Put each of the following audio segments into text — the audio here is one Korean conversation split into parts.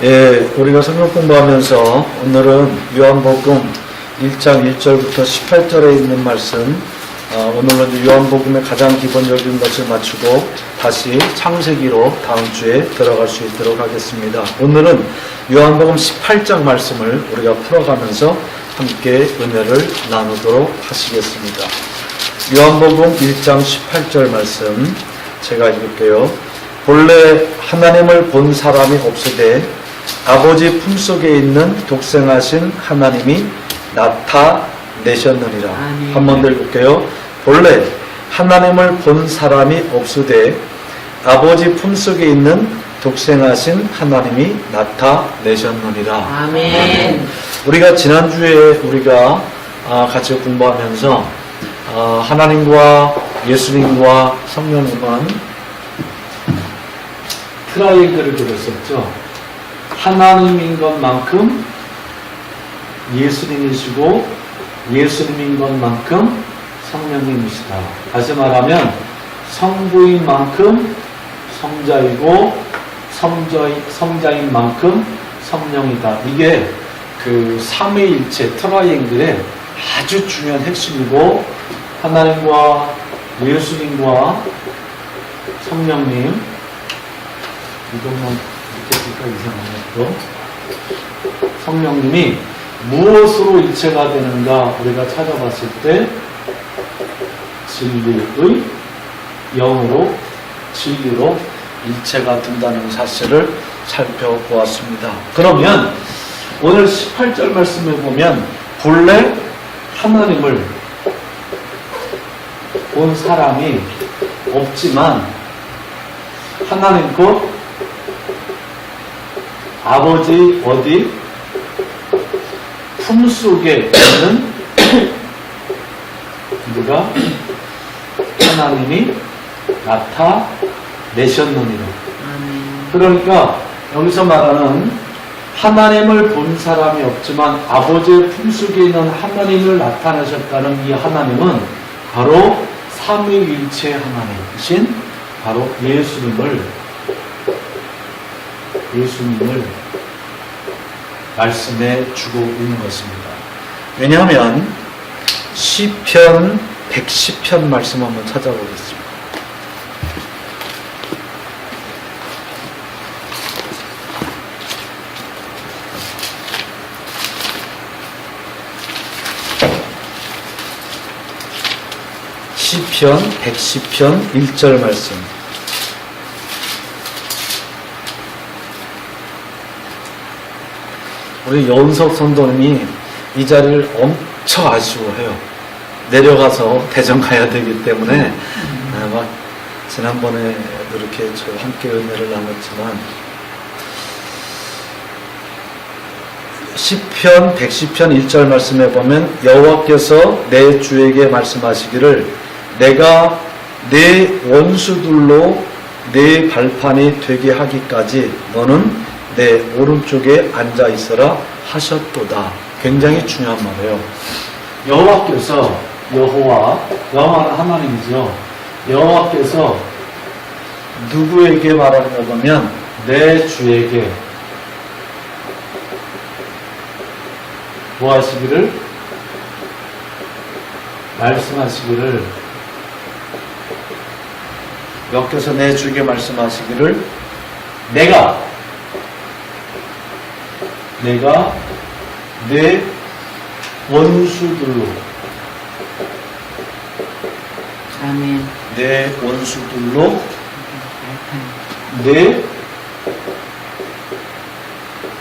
예, 우리가 성경 공부하면서 오늘은 요한복음 1장 1절부터 18절에 있는 말씀, 오늘은 이제 요한복음의 가장 기본적인 것을 마치고 다시 창세기로 다음 주에 들어갈 수 있도록 하겠습니다. 오늘은 요한복음 18장 말씀을 우리가 풀어가면서 함께 은혜를 나누도록 하시겠습니다. 요한복음 1장 18절 말씀 제가 읽을게요. 본래 하나님을 본 사람이 없으되 아버지 품속에 있는 독생하신 하나님이 나타내셨느니라. 한 번 더 읽을게요. 본래 하나님을 본 사람이 없으되 아버지 품속에 있는 독생하신 하나님이 나타내셨느니라. 아멘. 우리가 지난주에 우리가 같이 공부하면서 하나님과 예수님과 성령님은 트라이앵글을 그렸었죠. 하나님인 것만큼 예수님이시고 예수님인 것만큼 성령님이시다. 다시 말하면 성부인 만큼 성자이고 성자인 만큼 성령이다. 이게 그 삼위일체 트라이앵글의 아주 중요한 핵심이고, 하나님과 예수님과 성령님, 이것만 이렇게 이상하네. 성령님이 무엇으로 일체가 되는가 우리가 찾아봤을 때 진리의 영으로 진리로 일체가 된다는 사실을 살펴보았습니다. 그러면 오늘 18절 말씀을 보면 본래 하나님을 본 사람이 없지만 하나님 곧 아버지 어디 품속에 있는 누가 하나님이 나타내셨느니라. 그러니까 여기서 말하는 하나님을 본 사람이 없지만 아버지의 품속에 있는 하나님을 나타내셨다는 이 하나님은 바로 삼위일체 하나님이신 바로 예수님을 말씀해 주고 있는 것입니다. 왜냐하면 시편 110편 말씀 한번 찾아보겠습니다. 시편 110편 1절 말씀. 우리 여운석 선도님이 이 자리를 엄청 아쉬워해요. 내려가서 대전 가야 되기 때문에 막 지난번에도 이렇게 저와 함께 은혜를 나눴지만, 시편 110편 1절 말씀에 보면 여호와께서 내 주에게 말씀하시기를 내가 내 원수들로 내 발판이 되게 하기까지 너는 내 오른쪽에 앉아 있어라 하셨도다. 굉장히 중요한 말이에요. 여호와께서 여호와는 하나님이죠. 여호와께서 누구에게 말하는가 보면 내 주에게 뭐 하시기를? 말씀하시기를, 여호와께서 내 주에게 말씀하시기를 내가 내 원수들로 아멘. 내 원수들로 내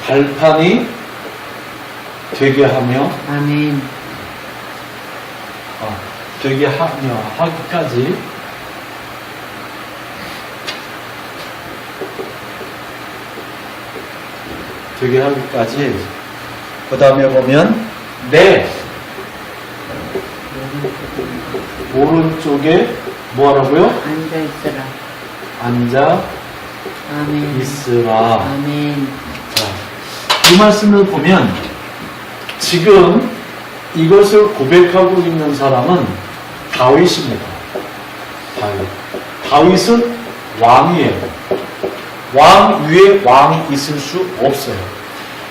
발판이 되게 하며 아멘. 되게 하며 하기까지 그 다음에 보면 내 오른쪽에 뭐 하라고요? 앉아 있으라. 앉아 아멘. 있으라. 아멘. 자, 이 말씀을 보면 지금 이것을 고백하고 있는 사람은 다윗입니다. 다윗은 왕이에요. 왕 위에 왕이 있을 수 없어요.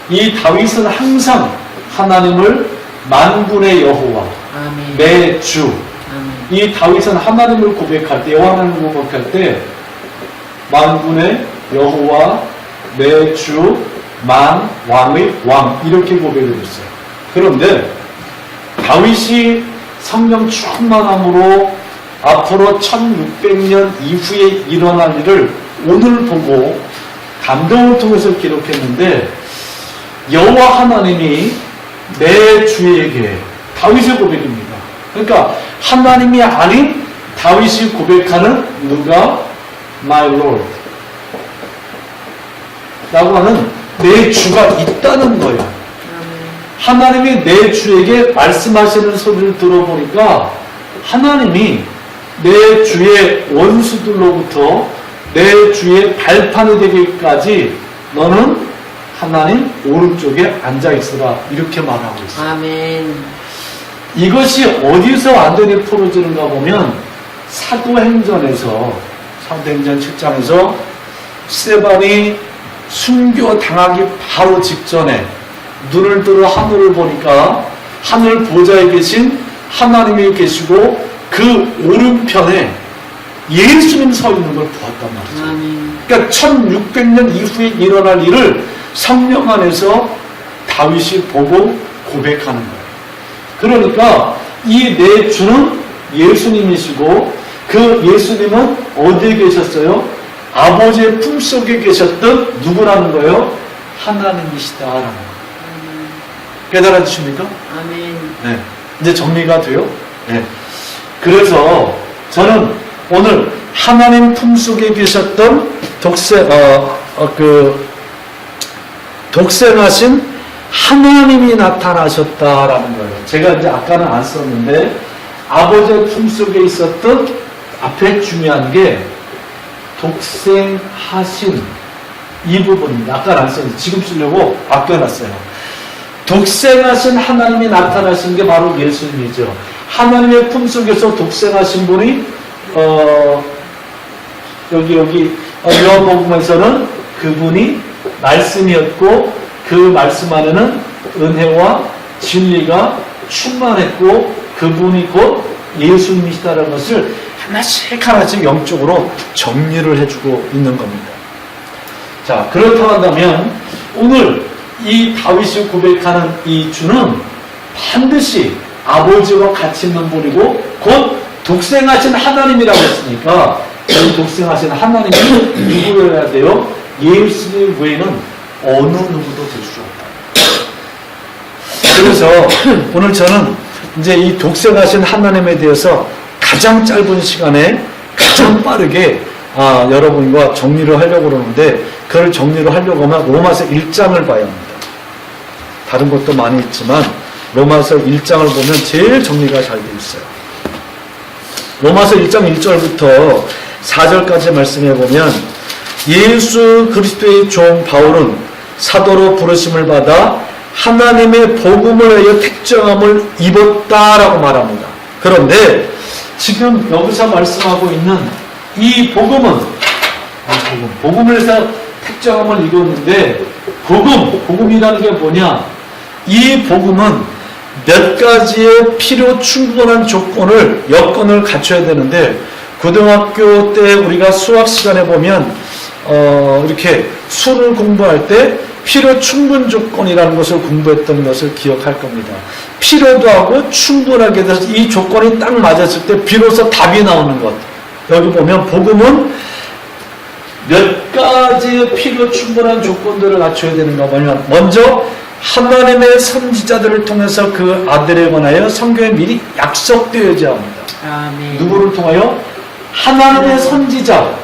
이 다윗은 항상 하나님을 만군의 여호와, 아멘. 내 주. 아멘. 이 다윗은 하나님을 고백할 때, 여호와 하나님을 고백할 때 만군의 여호와, 내 주, 만, 왕의 왕 이렇게 고백을 했어요. 그런데 다윗이 성령 충만함으로 앞으로 1600년 이후에 일어날 일을 오늘 보고 감동을 통해서 기록했는데, 여호와 하나님이 내 주에게, 다윗의 고백입니다. 그러니까 하나님이 아닌 다윗이 고백하는 누가? My Lord 라고 하는 내 주가 있다는 거예요. 하나님이 내 주에게 말씀하시는 소리를 들어보니까 하나님이 내 주의 원수들로부터 내 주의 발판이 되기까지 너는 하나님 오른쪽에 앉아있으라 이렇게 말하고 있어요. 아멘. 이것이 어디서 완전히 풀어지는가 보면 사도행전 7장에서 스데반이 순교당하기 바로 직전에 눈을 들어 하늘을 보니까 하늘 보좌에 계신 하나님이 계시고 그 오른편에 예수님 서 있는 걸 보았단 말이죠. 아멘. 그러니까 1600년 이후에 일어날 일을 성령 안에서 다윗이 보고 고백하는 거예요. 그러니까 이 내 주는 예수님이시고 그 예수님은 어디에 계셨어요? 아버지의 품속에 계셨던 누구라는 거예요? 하나님이시다라는 거예요. 깨달아주십니까? 아멘. 네. 이제 정리가 돼요? 네. 그래서 저는 오늘 하나님 품속에 계셨던 독생하신 하나님이 나타나셨다라는 거예요. 제가 이제 아까는 안 썼는데 아버지의 품속에 있었던 앞에 중요한 게 독생하신 이 부분입니다. 아까는 안 썼는데 지금 쓰려고 바꿔놨어요. 독생하신 하나님이 나타나신 게 바로 예수님이죠. 하나님의 품속에서 독생하신 분이 여기 요한복음에서는 그분이 말씀이었고 그 말씀 안에는 은혜와 진리가 충만했고 그분이 곧 예수님이시다라는 것을 하나씩 영적으로 정리를 해주고 있는 겁니다. 자, 그렇다고 한다면 오늘 이 다윗이 고백하는 이 주는 반드시 아버지와 같이 있는 분이고 곧 독생하신 하나님이라고 했으니까 이 독생하신 하나님이 누구여야 돼요? 예수님 외에는 어느 누구도 될 수 없다. 그래서 오늘 저는 이제 이 독생하신 하나님에 대해서 가장 짧은 시간에 가장 빠르게 여러분과 정리를 하려고 그러는데 그걸 정리를 하려고 하면 로마서 1장을 봐야 합니다. 다른 것도 많이 있지만 로마서 1장을 보면 제일 정리가 잘 되어 있어요. 로마서 1장 1절부터 4절까지 말씀해 보면 예수 그리스도의 종 바울은 사도로 부르심을 받아 하나님의 복음을 위하여 택정함을 입었다라고 말합니다. 그런데 지금 여기서 말씀하고 있는 이 복음은 복음을 해서 택정함을 입었는데 복음이라는 게 뭐냐? 이 복음은 몇 가지의 필요 충분한 여건을 갖춰야 되는데 고등학교 때 우리가 수학 시간에 보면 이렇게 수를 공부할 때 필요 충분 조건이라는 것을 공부했던 것을 기억할 겁니다. 필요도 하고 충분하게 돼서 이 조건이 딱 맞았을 때 비로소 답이 나오는 것. 여기 보면 복음은 몇 가지의 필요 충분한 조건들을 갖춰야 되는가 보면 먼저 하나님의 선지자들을 통해서 그 아들에 관하여 성경에 미리 약속되어야 합니다. 아멘. 누구를 통하여? 하나님의 선지자,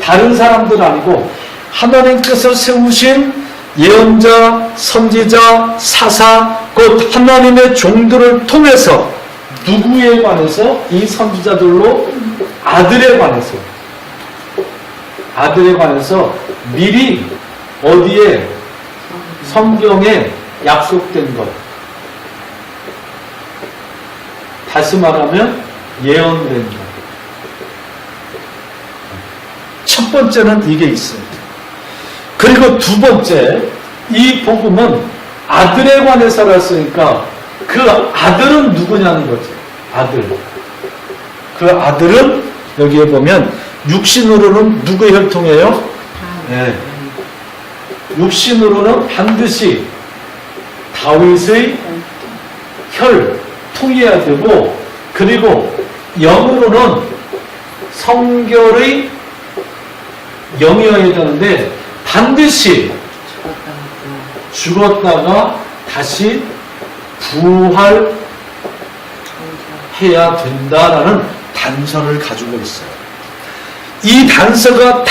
다른 사람들 아니고 하나님께서 세우신 예언자, 선지자, 사사, 곧 하나님의 종들을 통해서 누구에 관해서? 이 선지자들로 아들에 관해서 미리 어디에? 성경에 약속된 것. 다시 말하면 예언된 것. 첫 번째는 이게 있어요. 그리고 두 번째, 이 복음은 아들에 관해서 했으니까 그 아들은 누구냐는 거죠. 아들. 그 아들은 여기에 보면 육신으로는 누구의 혈통이에요? 네. 육신으로는 반드시 다윗의 혈통이어야 되고, 그리고 영으로는 성결의 영이어야 되는데 반드시 죽었다가 다시 부활해야 된다라는 단서를 가지고 있어요. 이 단서가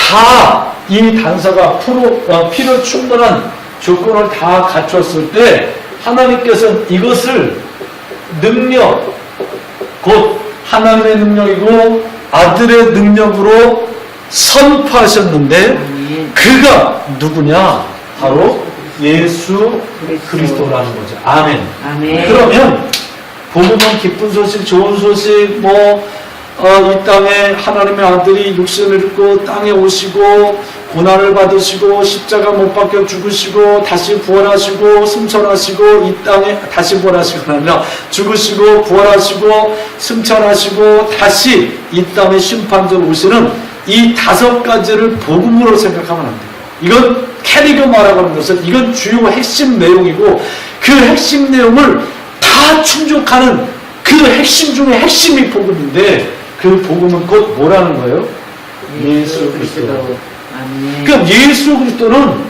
필요 충분한 조건을 다 갖췄을 때 하나님께서는 이것을 능력, 곧 하나님의 능력이고 아들의 능력으로 선포하셨는데 그가 누구냐? 바로 예수 그리스도라는 거죠. 아멘. 아멘. 그러면 복음은 기쁜 소식, 좋은 소식, 이 땅에 하나님의 아들이 육신을 입고 땅에 오시고 고난을 받으시고 십자가 못 박혀 죽으시고 다시 부활하시고 승천하시고 이 땅에 다시 부활하시고 아니라 죽으시고 부활하시고 승천하시고 다시 이 땅에 심판자로 오시는 이 5가지를 복음으로 생각하면 안 돼요. 이건 캐리그마라고 하는 것은 이건 주요 핵심 내용이고 그 핵심 내용을 다 충족하는 그 핵심 중에 핵심이 복음인데 그 복음은 곧 뭐라는 거예요? 예수 그리스도. 그럼 예수 그리스도는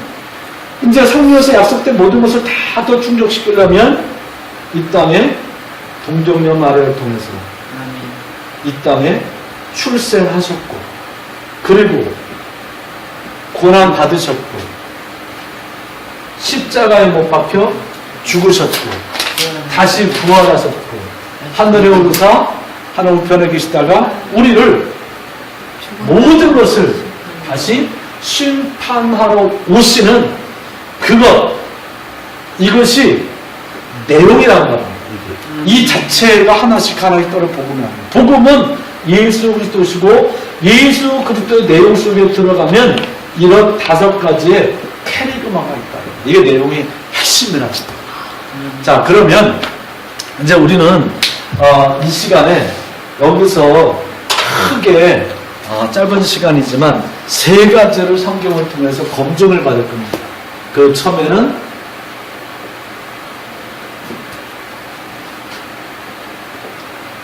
이제 성경에서 약속된 모든 것을 다 더 충족시키려면 이 땅에 동정녀 마리아를 통해서 이 땅에 출생하셨고 그리고 고난 받으셨고 십자가에 못 박혀 죽으셨고 다시 부활하셨고 하늘에 오르사 하늘 우편에 계시다가 우리를 모든 것을 다시 심판하러 오시는 이것이 내용이라는 겁니다. 이 자체가 하나씩 떨어 복음이 아니에요. 복음은 예수 그리스도시고 예수 그리스도의 내용 속에 들어가면 이런 5가지의 캐리그마가 있다. 이게 내용이 핵심이라는 겁니다. 자, 그러면 이제 우리는 이 시간에 여기서 크게 짧은 시간이지만 3가지를 성경을 통해서 검증을 받을 겁니다. 그 처음에는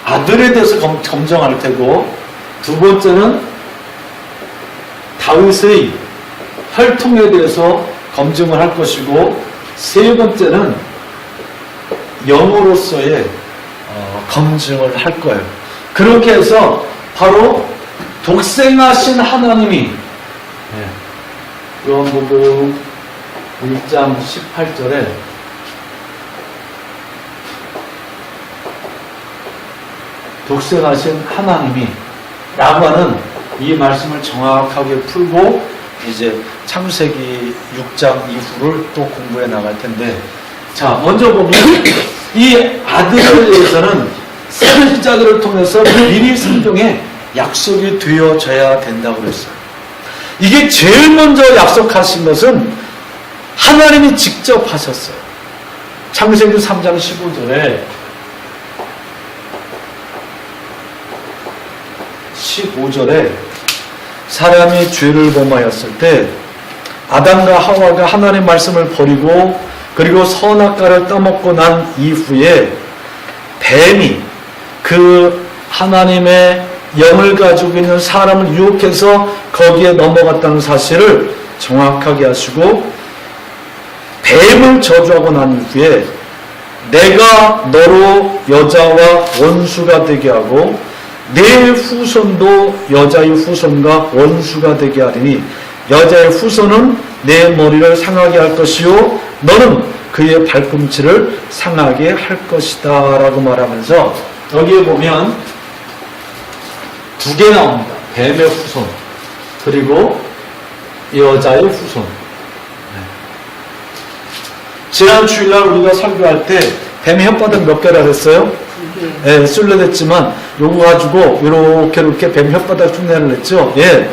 아들에 대해서 검증할 테고 두 번째는 다윗의 혈통에 대해서 검증을 할 것이고 세 번째는 영으로서의 검증을 할 거예요. 그렇게 해서 바로 독생하신 하나님이 요한복음 1장 18절에 독생하신 하나님이 라고 하는 이 말씀을 정확하게 풀고 이제 창세기 6장 이후를 또 공부해 나갈 텐데, 자, 먼저 보면 이 아들에 대해서는 선지자들을 통해서 미리 성경에 약속이 되어져야 된다고 그랬어요. 이게 제일 먼저 약속하신 것은 하나님이 직접 하셨어요. 창세기 3장 15절에 사람이 죄를 범하였을 때 아담과 하와가 하나님의 말씀을 버리고 그리고 선악과를 떠먹고 난 이후에 뱀이 그 하나님의 영을 가지고 있는 사람을 유혹해서 거기에 넘어갔다는 사실을 정확하게 하시고 뱀을 저주하고 난 이후에 내가 너로 여자와 원수가 되게 하고 내 후손도 여자의 후손과 원수가 되게 하리니 여자의 후손은 내 머리를 상하게 할 것이요 너는 그의 발꿈치를 상하게 할 것이다 라고 말하면서 여기에 보면 2개 나옵니다. 뱀의 후손 그리고 여자의 후손. 지난 주일날 우리가 설교할 때 뱀의 혓바닥 몇 개라 했어요? 예, 술래됐지만 요거 가지고 이렇게 뱀 혓바닥 흉내를 냈죠. 예,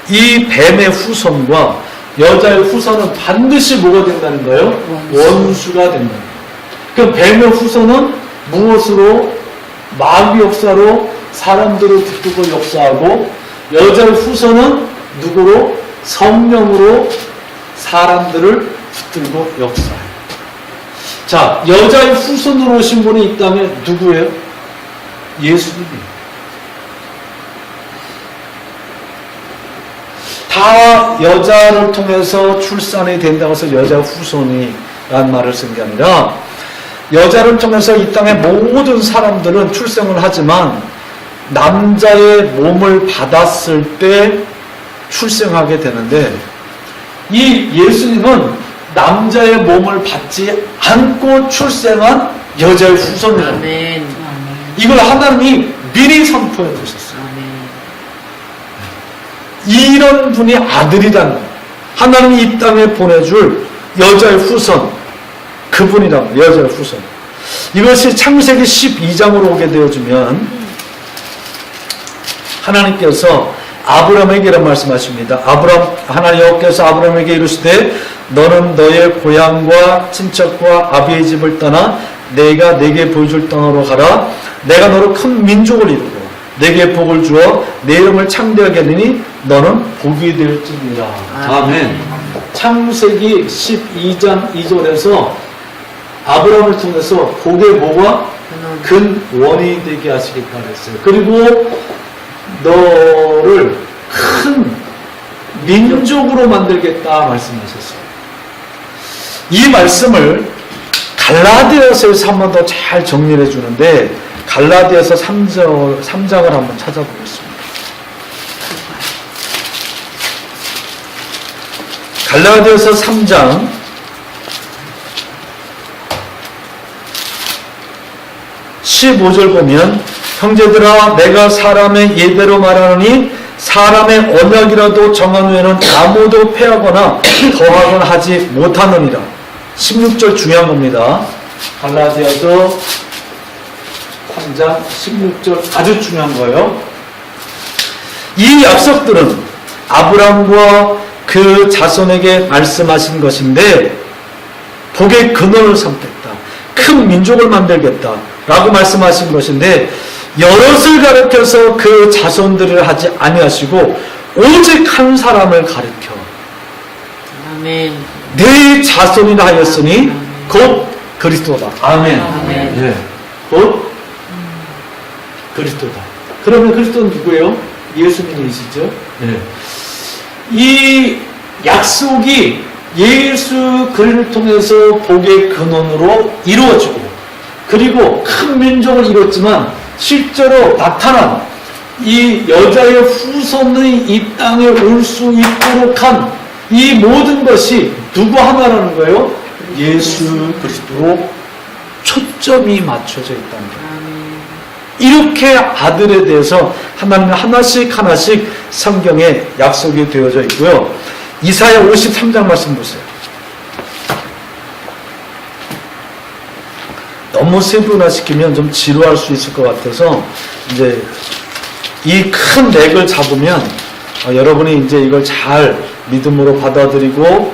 이 뱀의 후손과 여자의 후손은 반드시 뭐가 된다는 거예요? 원수가 된다. 그 뱀의 후손은 무엇으로? 마귀 역사로 사람들을 붙들고 역사하고, 여자의 후손은 누구로? 성령으로 사람들을 붙들고 역사해요. 자, 여자의 후손으로 오신 분이 있다면 누구예요? 예수님이에요. 다 여자를 통해서 출산이 된다고 해서 여자 후손이란 말을 쓴 게 아니라, 여자를 통해서 이 땅의 모든 사람들은 출생을 하지만 남자의 몸을 받았을 때 출생하게 되는데, 이 예수님은 남자의 몸을 받지 않고 출생한 여자의 후손이에요. 아멘. 이걸 하나님이 미리 선포해 주셨어요. 아멘. 이런 분이 아들이란 거예요. 하나님이 이 땅에 보내줄 여자의 후손, 그분이란 여자의 후손. 이것이 창세기 12장으로 오게 되어지면 하나님께서 아브라함에게 이런 말씀하십니다. 하나님 여호와께서 아브라함에게 이르시되 너는 너의 고향과 친척과 아비의 집을 떠나 내가 내게 보여줄 땅으로 가라. 내가 너로 큰 민족을 이루고 내게 복을 주어 내 이름을 창대하게 하리니 너는 복이 될지니라. 아멘. 창세기 12장 2절에서 아브라함을 통해서 복의 뭐가? 근원이 되게 하시겠다 그랬어요. 그리고 너를 큰 민족으로 만들겠다 말씀하셨어요. 이 말씀을 갈라디아서에서 한 번 더 잘 정리해 주는데, 갈라디아서 3장을 한번 찾아보겠습니다. 갈라디아서 3장 15절 보면, 형제들아 내가 사람의 예대로 말하노니 사람의 언약이라도 정한 후에는 아무도 패하거나 더하거나 하지 못하느니라. 16절 중요한 겁니다. 갈라디아서 3장 16절 아주 중요한 거예요. 이 약속들은 아브라함과 그 자손에게 말씀하신 것인데, 복의 근원을 삼겠다, 큰 민족을 만들겠다 라고 말씀하신 것인데, 여럿을 가르쳐서 그 자손들을 하지 아니하시고 오직 한 사람을 가르쳐 아멘. 네 자손이라 하였으니 곧 그리스도다. 아멘. 아멘. 예. 곧 그리스도다. 그러면 그리스도는 누구예요? 예수님이시죠? 예. 이 약속이 예수 그리스도를 통해서 복의 근원으로 이루어지고, 그리고 큰 민족을 이뤘지만 실제로 나타난 이 여자의 후손이 이 땅에 올 수 있도록 한 이 모든 것이 누구 하나라는 거예요? 예수 그리스도로 초점이 맞춰져 있다는 거예요. 이렇게 아들에 대해서 하나님은 하나씩 하나씩 성경에 약속이 되어져 있고요. 이사야 53장 말씀 보세요. 너무 세분화시키면 좀 지루할 수 있을 것 같아서 이제 이 큰 맥을 잡으면 여러분이 이제 이걸 잘 믿음으로 받아들이고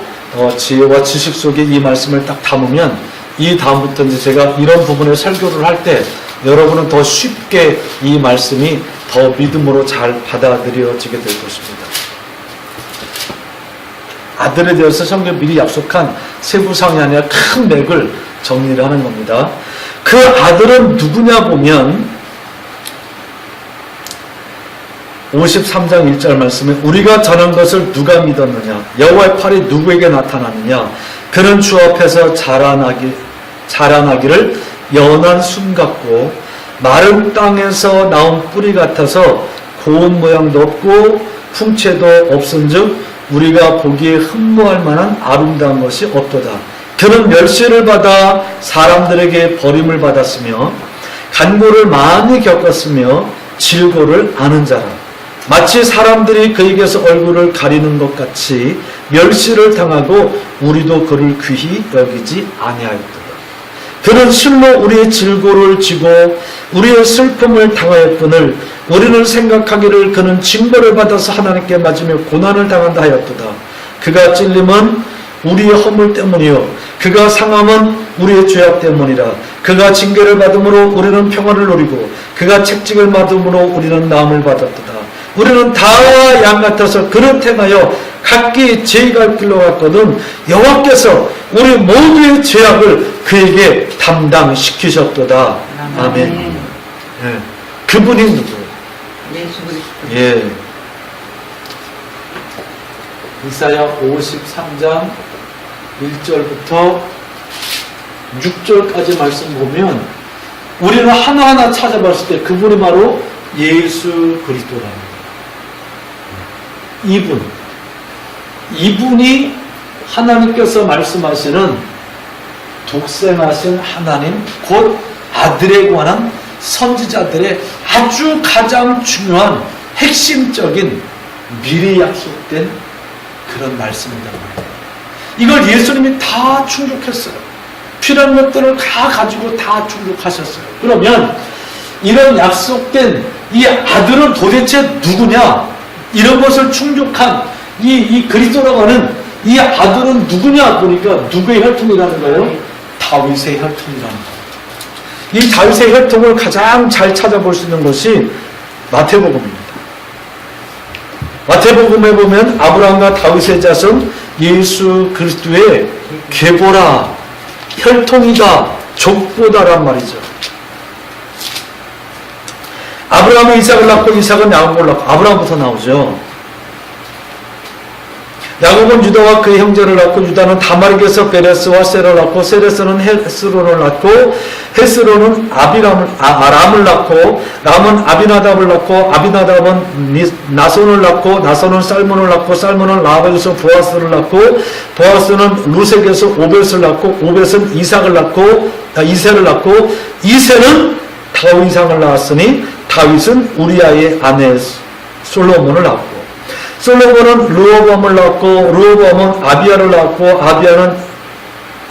지혜와 지식 속에 이 말씀을 딱 담으면 이 다음부터 이제 제가 이런 부분의 설교를 할 때 여러분은 더 쉽게 이 말씀이 더 믿음으로 잘 받아들여지게 될 것입니다. 아들에 대해서 성경 미리 약속한 세부상이 아니라 큰 맥을 정리를 하는 겁니다. 그 아들은 누구냐 보면 53장 1절 말씀에 우리가 전한 것을 누가 믿었느냐, 여호와의 팔이 누구에게 나타났느냐, 그는 주 앞에서 자라나기를 연한 순 같고 마른 땅에서 나온 뿌리 같아서 고운 모양도 없고 풍채도 없은즉 우리가 보기에 흠모할 만한 아름다운 것이 없도다. 그는 멸시를 받아 사람들에게 버림을 받았으며 간고를 많이 겪었으며 질고를 아는 자라. 마치 사람들이 그에게서 얼굴을 가리는 것 같이 멸시를 당하고 우리도 그를 귀히 여기지 아니하였도다. 그는 실로 우리의 질고를 지고 우리의 슬픔을 당하였거늘 우리는 생각하기를 그는 징벌을 받아서 하나님께 맞으며 고난을 당한다 하였도다. 그가 찔림은 우리의 허물 때문이요 그가 상함은 우리의 죄악 때문이라. 그가 징계를 받음으로 우리는 평화를 누리고 그가 책직을 받음으로 우리는 나음을 받았도다. 우리는 다 양 같아서 그릇 행하여 각기 제 갈 길로 갔거든 여호와께서 우리 모두의 죄악을 그에게 담당시키셨도다. 아멘. 예. 그분이 누구? 예수 그리스도. 예. 이사야 53장 1절부터 6절까지 말씀 보면 우리는 하나하나 찾아봤을 때 그분이 바로 예수 그리스도라는 거예요. 이분이 하나님께서 말씀하시는 독생하신 하나님 곧 아들에 관한 선지자들의 아주 가장 중요한 핵심적인 미리 약속된 그런 말씀이다. 이걸 예수님이 다 충족했어요. 필요한 것들을 다 가지고 다 충족하셨어요. 그러면 이런 약속된 이 아들은 도대체 누구냐? 이런 것을 충족한 이 그리스도라고 하는 이 아들은 누구냐 보니까 누구의 혈통이라는 거예요? 다윗의 혈통이라는 거예요. 이 다윗의 혈통을 가장 잘 찾아볼 수 있는 것이 마태복음입니다. 마태복음에 보면 아브라함과 다윗의 자손 예수 그리스도의 계보라, 혈통이다, 족보다란 말이죠. 아브라함은 이삭을 낳고 이삭은 야곱을 낳고 아브라함부터 나오죠. 야곱은 유다와 그의 형제를 낳고 유다는 다말에게서 베레스와 셀을 낳고 세레스는 헤스론을 낳고 헤스론은 아람을 낳고 람은 아비나답을 낳고 아비나답은 나손을 낳고 나손은 살몬을 낳고 살몬은 라합에게서 보아스를 낳고 보아스는 루색에서 오벳을 낳고 오벳은 이세를 낳고 이세는 다윗상을 낳았으니 다윗은 우리아의 아내 솔로몬을 낳고 솔로몬은 르호보암을 낳고 르호보암은 아비야를 낳고 아비야는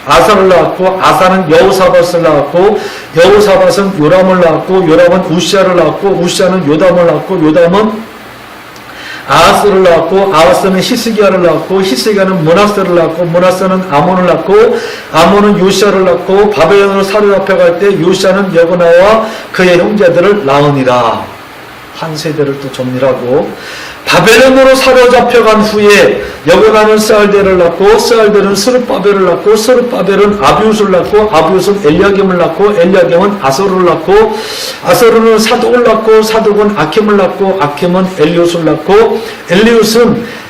아사를 낳고 아사는 여호사밧을 낳고 여호사밧은 요람을 낳고 요람은 우시아를 낳고 우시아는 요담을 낳고 요담은 아하스를 낳고 아하스는 히스기야를 낳고 히스기야는 므낫세를 낳고 므낫세는 아몬을 낳고 아몬은 요시아를 낳고 바벨론으로 사로잡혀갈 때 요시아는 여고나와 그의 형제들을 낳으니라. 한 세대를 또 정리하고 바벨론으로 사로잡혀간 후에 여고나는 스알델을 낳고 스알델은 스룹바벨을 낳고 스룹바벨은 아비웃을 낳고 아비웃은 엘리야김을 낳고 엘리야김은 아서르를 낳고 아서르는 사독을 낳고 사독은 아킴을 낳고 아킴은 엘리웃을 낳고 엘리웃은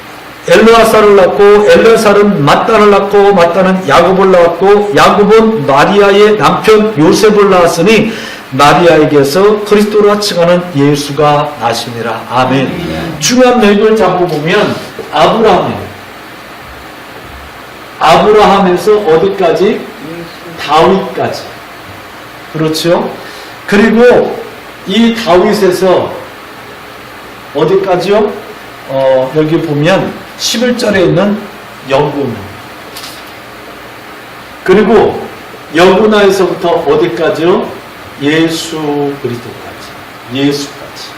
엘르아사를 낳고 엘르아사는 mat단을 낳고 mat단은 야곱을 낳았고 야곱은 마리아의 남편 요셉을 낳았으니 마리아에게서 그리스도라 칭하는 예수가 나시니라. 아멘. 중요한 맥을 잡고 보면 아브라함에서 어디까지? 다윗까지. 그렇죠? 그리고 이 다윗에서 어디까지요? 여기 보면 11절에 있는 여구나. 그리고 여구나에서부터 어디까지요? 예수 그리스도까지. 예수까지.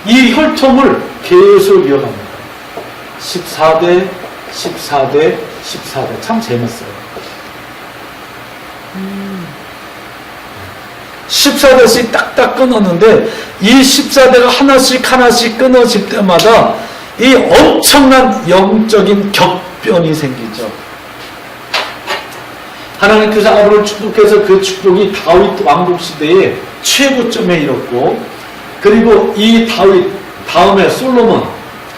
이 혈통을 계속 이어갑니다. 14대, 14대, 14대. 참 재밌어요. 14대씩 딱딱 끊었는데 이 14대가 하나씩 끊어질 때마다 이 엄청난 영적인 격변이 생기죠. 하나님께서 아브라함을 축복해서 그 축복이 다윗 왕국 시대의 최고점에 이뤘고, 그리고 이 다윗 다음에 솔로몬,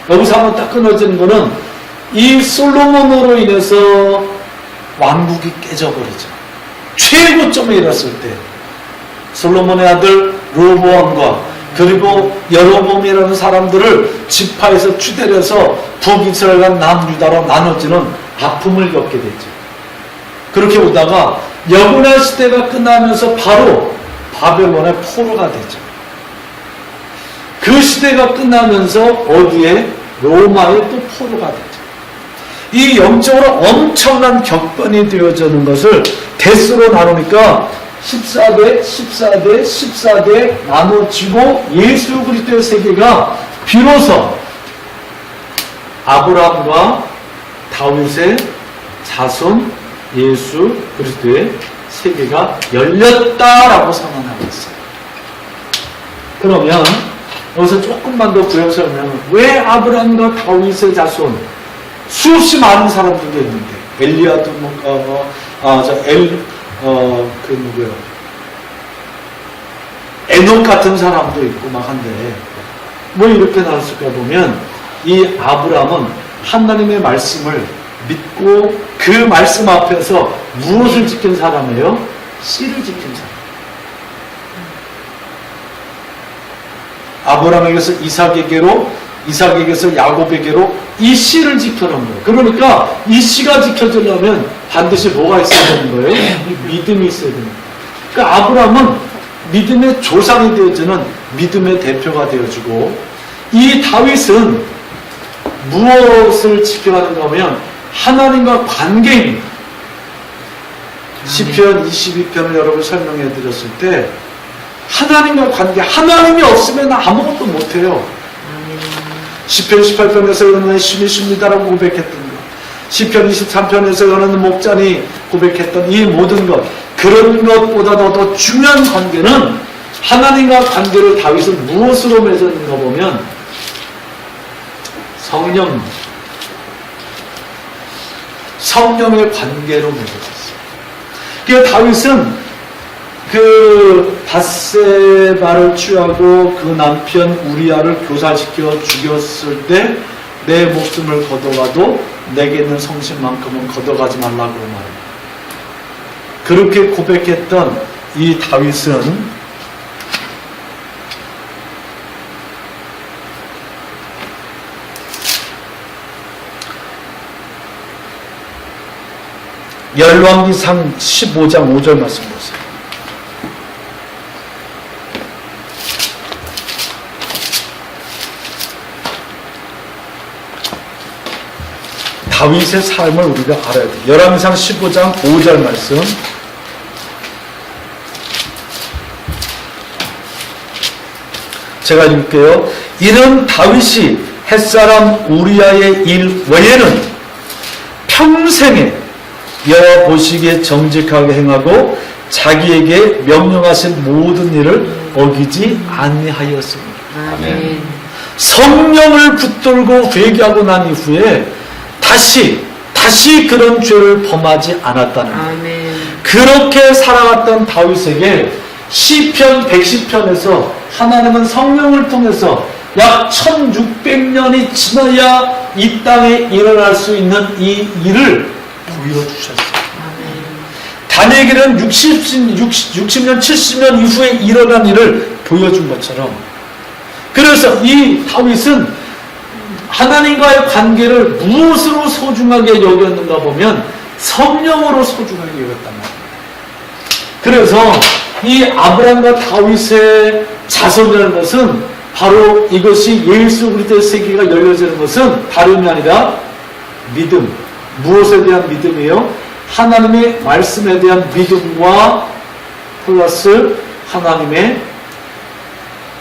여기서 한번 딱 끊어지는 거는 이 솔로몬으로 인해서 왕국이 깨져버리죠. 최고점에 이뤘을 때 솔로몬의 아들 르호보암과 그리고 여로보암이라는 사람들을 지파에서 추대려서 북이스라엘과 남유다로 나눠지는 아픔을 겪게 되죠. 그렇게 오다가 여고나 시대가 끝나면서 바로 바벨론의 포로가 되죠. 그 시대가 끝나면서 어디에? 로마의 또 포로가 되죠. 이 영적으로 엄청난 격변이 되어지는 것을 대수로 나누니까 14대, 14대, 14대 나눠지고 예수 그리스도의 세계가 비로소 아브라함과 다윗의 자손 예수 그리스도의 세계가 열렸다라고 선언하고 있어요. 그러면 여기서 조금만 더 부연설하면 왜 아브라함과 다윗의 자손 수없이 많은 사람들도 있는데 엘리야도 에녹 같은 사람도 있고 막 한데 뭐 이렇게 나왔을까 보면 이 아브라함은 하나님의 말씀을 믿고 그 말씀 앞에서 무엇을 지킨 사람이에요? 씨를 지킨 사람. 아브라함에게서 이삭에게로, 이삭에게서 야곱에게로 이 씨를 지켜놓은 거예요. 그러니까 이 씨가 지켜지려면 반드시 뭐가 있어야 되는 거예요? 믿음이 있어야 되는 거예요. 그러니까 아브라함은 믿음의 조상이 되어지는 믿음의 대표가 되어지고, 이 다윗은 무엇을 지켜가는가 하면 하나님과 관계입니다. 시편 22편을 여러분 설명해 드렸을 때 하나님과 관계, 하나님이 없으면 아무것도 못해요. 시편 18편에서 여호와는 신이십니다라고 고백했던 것, 시편 23편에서 여호와는 목자니 고백했던 이 모든 것, 그런 것보다도 더 중요한 관계는 하나님과 관계를 다윗은 무엇으로 맺었는가 보면 성령의 관계로 맺어졌어요. 그러니까 다윗은 그 밧세바를 취하고 그 남편 우리아를 교살시켜 죽였을 때 내 목숨을 걷어가도 내게 있는 성신만큼은 걷어가지 말라고 말합니다. 그렇게 고백했던 이 다윗은 열왕기상 15장 5절 말씀 보세요. 다윗의 삶을 우리가 알아야 돼요. 열왕기상 15장 5절 말씀. 제가 읽을게요. 이는 다윗이 햇사람 우리아의 일 외에는 평생에 여호와 보시기에 정직하게 행하고 자기에게 명령하신 모든 일을 어기지 아니하였습니다. 아멘. 성령을 붙들고 회개하고 난 이후에 다시 그런 죄를 범하지 않았다는 거예요. 아멘. 그렇게 살아왔던 다윗에게 시편 110편에서 하나님은 성령을 통해서 약 1600년이 지나야 이 땅에 일어날 수 있는 이 일을 보여주셨어요. 다니엘은 60년, 70년 이후에 일어난 일을 보여준 것처럼, 그래서 이 다윗은 하나님과의 관계를 무엇으로 소중하게 여겼는가 보면 성령으로 소중하게 여겼단 말이에요. 그래서 이 아브라함과 다윗의 자손이라는 것은 바로 이것이 예수 그리스도의 세계가 열려지는 것은 다름이 아니라 믿음. 무엇에 대한 믿음이에요? 하나님의 말씀에 대한 믿음과 플러스 하나님의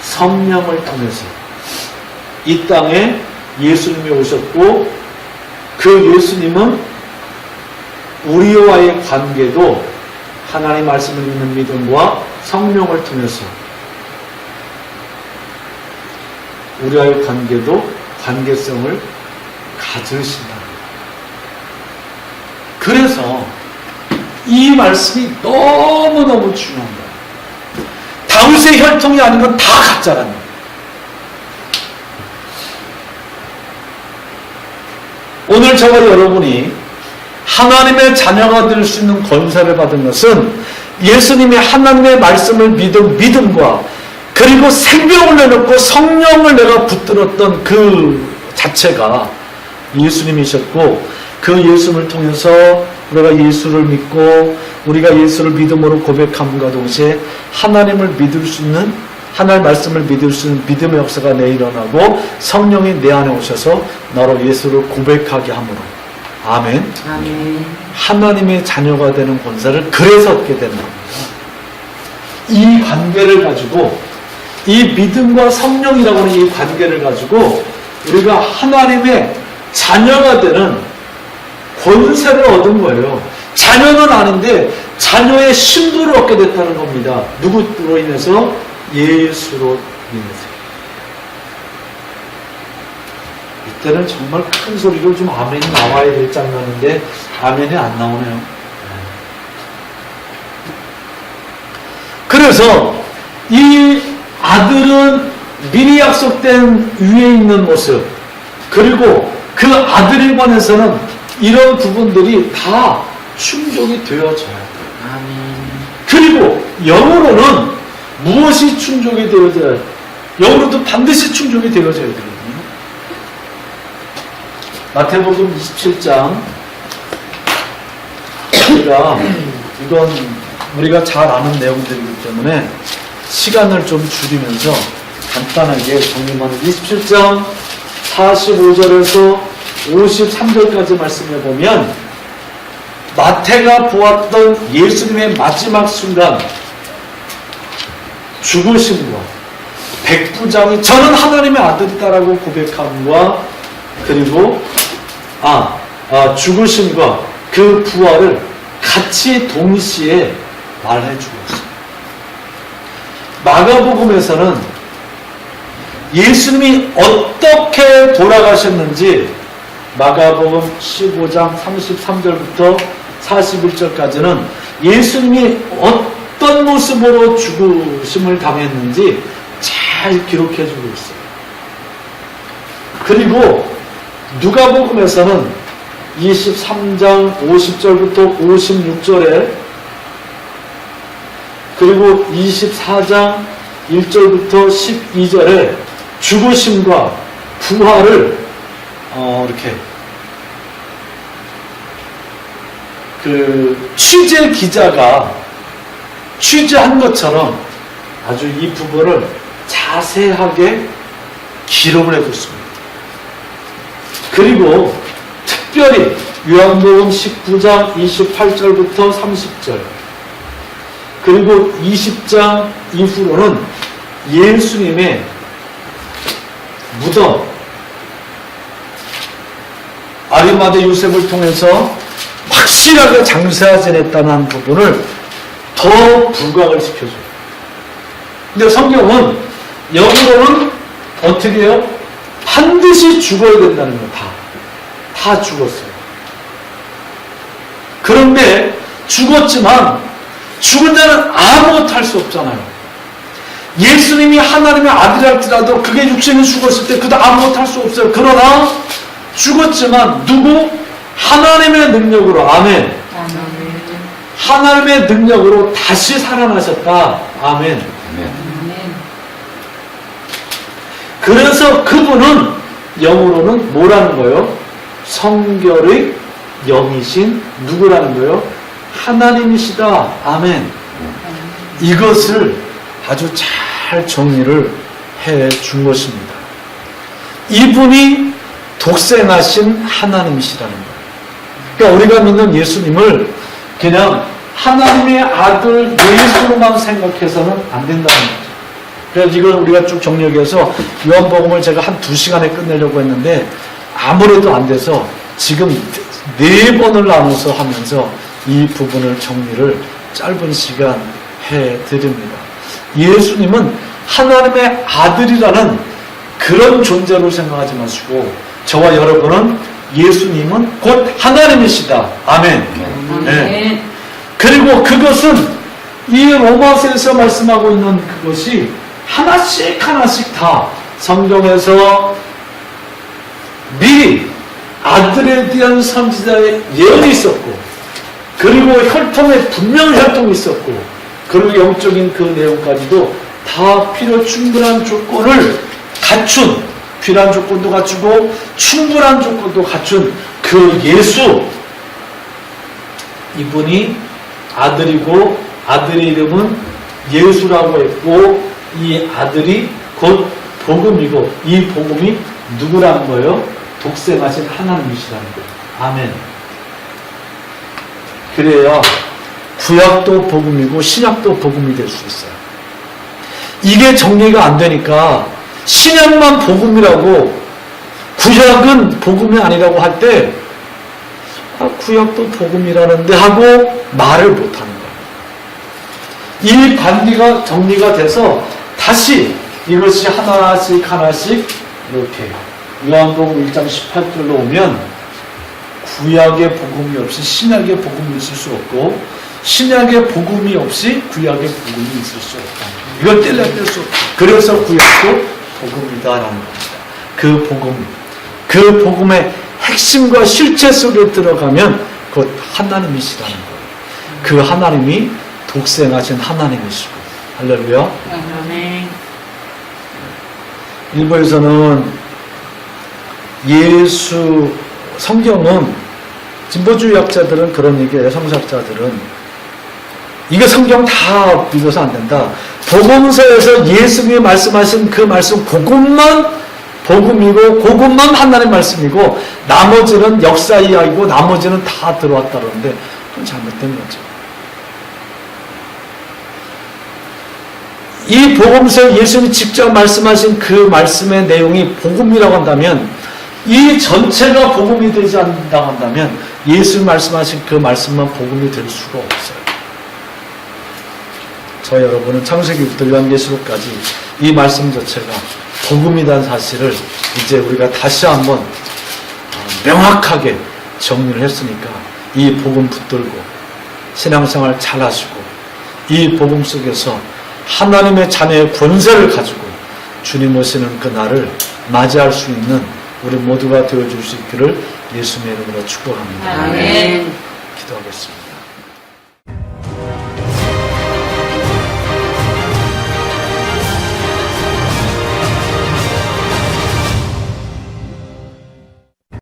성령을 통해서 이 땅에 예수님이 오셨고, 그 예수님은 우리와의 관계도 하나님 말씀을 믿는 믿음과 성령을 통해서 우리와의 관계도 관계성을 가지신다. 그래서 이 말씀이 너무너무 중요한 거예요. 다윗의 혈통이 아닌 건 다 가짜라는 거예요. 오늘 저와 여러분이 하나님의 자녀가 될 수 있는 권세를 받은 것은 예수님의 하나님의 말씀을 믿은 믿음과 그리고 생명을 내놓고 성령을 내가 붙들었던 그 자체가 예수님이셨고, 그 예수님을 통해서 우리가 예수를 믿고 우리가 예수를 믿음으로 고백함과 동시에 하나님을 믿을 수 있는, 하나님의 말씀을 믿을 수 있는 믿음의 역사가 내 일어나고 성령이 내 안에 오셔서 나로 예수를 고백하게 함으로, 아멘. 아멘. 하나님의 자녀가 되는 권세를 그래서 얻게 되는 겁니다. 이 관계를 가지고, 이 믿음과 성령이라고 하는 이 관계를 가지고 우리가 하나님의 자녀가 되는 권세를 얻은 거예요. 자녀는 아닌데 자녀의 신분을 얻게 됐다는 겁니다. 누구로 인해서? 예수로 인해서. 이때는 정말 큰 소리로 좀 아멘이 나와야 될 장면인데 아멘이 안 나오네요. 그래서 이 아들은 미리 약속된 위에 있는 모습, 그리고 그 아들에 관해서는 이런 부분들이 다 충족이 되어져야 돼요. 그리고 영으로는 무엇이 충족이 되어져야 돼요? 영으로도 반드시 충족이 되어져야 되거든요. 마태복음 27장, 이건 우리가 잘 아는 내용들이기 때문에 시간을 좀 줄이면서 간단하게 정리하는 27장 45절에서 53절까지 말씀해 보면 마태가 보았던 예수님의 마지막 순간, 죽으심과 백부장이 저는 하나님의 아들이다라고 고백함과 그리고 죽으심과 그 부활을 같이 동시에 말해주고 있습니다. 마가복음에서는 예수님이 어떻게 돌아가셨는지 마가복음 15장 33절부터 41절까지는 예수님이 어떤 모습으로 죽으심을 당했는지 잘 기록해주고 있어요. 그리고 누가복음에서는 23장 50절부터 56절에 그리고 24장 1절부터 12절에 죽으심과 부활을 이렇게 그 취재 기자가 취재한 것처럼 아주 이 부분을 자세하게 기록을 해뒀습니다. 그리고 특별히 요한복음 19장 28절부터 30절 그리고 20장 이후로는 예수님의 무덤 아리마대 요셉을 통해서 확실하게 장사 지냈다는 부분을 더 부각을 시켜줘요. 근데 성경은 영으로는 어떻게 해요? 반드시 죽어야 된다는 거 다 죽었어요. 그런데 죽었지만 죽은 자는 아무것도 할 수 없잖아요. 예수님이 하나님의 아들일지라도 그게 육신이 죽었을 때 그도 아무것도 할 수 없어요. 그러나 죽었지만 누구? 하나님의 능력으로 아멘. 하나님의 능력으로 다시 살아나셨다. 아멘. 그래서 그분은 영으로는 뭐라는 거예요? 성결의 영이신 누구라는 거예요? 하나님이시다. 아멘. 이것을 아주 잘 정리를 해 준 것입니다. 이분이 독생하신 하나님이시라는 거예요. 그러니까 우리가 믿는 예수님을 그냥 하나님의 아들 예수로만 생각해서는 안 된다는 거죠. 그래서 이걸 우리가 쭉 정리해서 요한복음을 제가 한 2시간에 끝내려고 했는데 아무래도 안 돼서 지금 4번을 나눠서 하면서 이 부분을 정리를 짧은 시간 해드립니다. 예수님은 하나님의 아들이라는 그런 존재로 생각하지 마시고 저와 여러분은 예수님은 곧 하나님이시다. 아멘. 네. 그리고 그것은 이 로마서에서 말씀하고 있는 그것이 하나씩 다 성경에서 미리 아들에 대한 선지자의 예언이 있었고 그리고 혈통에 분명히 혈통이 있었고 그리고 영적인 그 내용까지도 다 필요 충분한 조건을 갖춘 필요한 조건도 갖추고 충분한 조건도 갖춘 그 예수 이분이 아들이고 아들의 이름은 예수라고 했고 이 아들이 곧 복음이고 이 복음이 누구라는 거예요? 독생하신 하나님이시라는 거예요. 아멘. 그래야 구약도 복음이고 신약도 복음이 될 수 있어요. 이게 정리가 안 되니까 신약만 복음이라고 구약은 복음이 아니라고 할 때 구약도 복음이라는데 하고 말을 못하는 거예요. 이 관계가 정리가 돼서 다시 이것이 하나씩 하나씩 이렇게 요한복음 1장 18절로 오면 구약의 복음이 없이 신약의 복음이 있을 수 없고 신약의 복음이 없이 구약의 복음이 있을 수 없다. 이걸 뗄래야 수 없다. 그래서 구약도 복음이다라는 겁니다. 그 복음, 그 복음의 핵심과 실체 속에 들어가면 곧 하나님이시라는 거예요. 그 하나님이 독생하신 하나님이시고. 할렐루야. 아멘. 일부에서는 예수 성경은 진보주의학자들은 그런 얘기예요. 성사학자들은 이거 성경 다 믿어서 안 된다. 복음서에서 예수님이 말씀하신 그 말씀 그것만 복음이고 그것만 하나님 말씀이고 나머지는 역사 이야기고 나머지는 다 들어왔다 그러는데 그건 잘못된 거죠. 이 복음서에 예수님이 직접 말씀하신 그 말씀의 내용이 복음이라고 한다면 이 전체가 복음이 되지 않는다고 한다면 예수님이 말씀하신 그 말씀만 복음이 될 수가 없어요. 저 여러분은 창세기부터 요한계시록까지 이 말씀 자체가 복음이라는 사실을 이제 우리가 다시 한번 명확하게 정리를 했으니까 이 복음 붙들고 신앙생활 잘 하시고 이 복음 속에서 하나님의 자녀의 권세를 가지고 주님 오시는 그 날을 맞이할 수 있는 우리 모두가 되어줄 수 있기를 예수님의 이름으로 축복합니다. 아멘. 기도하겠습니다.